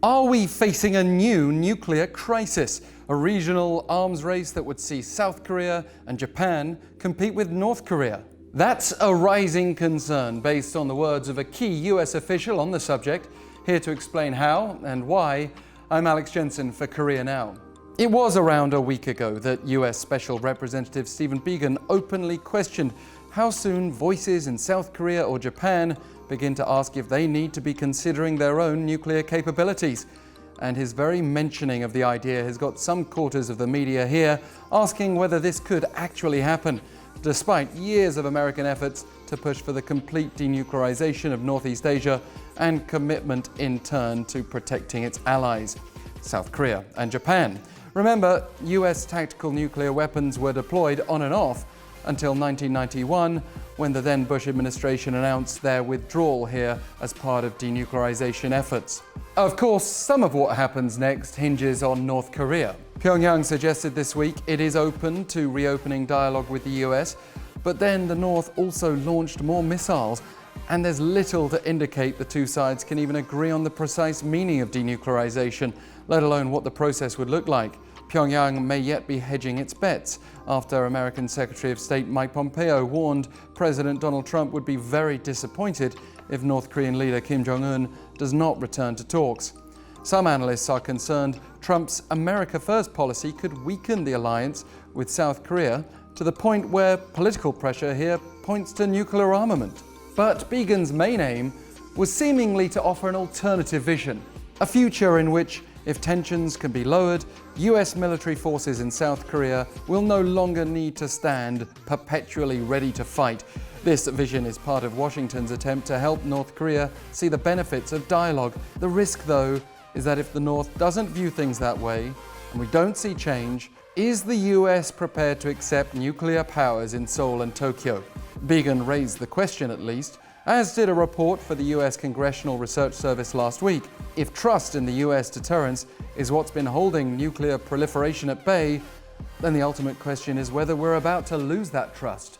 Are we facing a new nuclear crisis? A regional arms race that would see South Korea and Japan compete with North Korea? That's a rising concern based on the words of a key US official on the subject. Here to explain how and why, I'm Alex Jensen for Korea Now. It was around a week ago that US Special Representative Stephen Biegun openly questioned how soon voices in South Korea or Japan begin to ask if they need to be considering their own nuclear capabilities. And his very mentioning of the idea has got some quarters of the media here asking whether this could actually happen, despite years of American efforts to push for the complete denuclearization of Northeast Asia and commitment in turn to protecting its allies, South Korea and Japan. Remember, US tactical nuclear weapons were deployed on and off until 1991, when the then Bush administration announced their withdrawal here as part of denuclearization efforts. Of course, some of what happens next hinges on North Korea. Pyongyang suggested this week it is open to reopening dialogue with the US, but then the North also launched more missiles, and there's little to indicate the two sides can even agree on the precise meaning of denuclearization, let alone what the process would look like. Pyongyang may yet be hedging its bets after American Secretary of State Mike Pompeo warned President Donald Trump would be very disappointed if North Korean leader Kim Jong-un does not return to talks. Some analysts are concerned Trump's America First policy could weaken the alliance with South Korea to the point where political pressure here points to nuclear armament. But Biegun's main aim was seemingly to offer an alternative vision, a future in which, if tensions can be lowered, US military forces in South Korea will no longer need to stand perpetually ready to fight. This vision is part of Washington's attempt to help North Korea see the benefits of dialogue. The risk, though, is that if the North doesn't view things that way, and we don't see change, is the US prepared to accept nuclear powers in Seoul and Tokyo? Biegun raised the question, at least, as did a report for the US Congressional Research Service last week. If trust in the US deterrence is what's been holding nuclear proliferation at bay, then the ultimate question is whether we're about to lose that trust.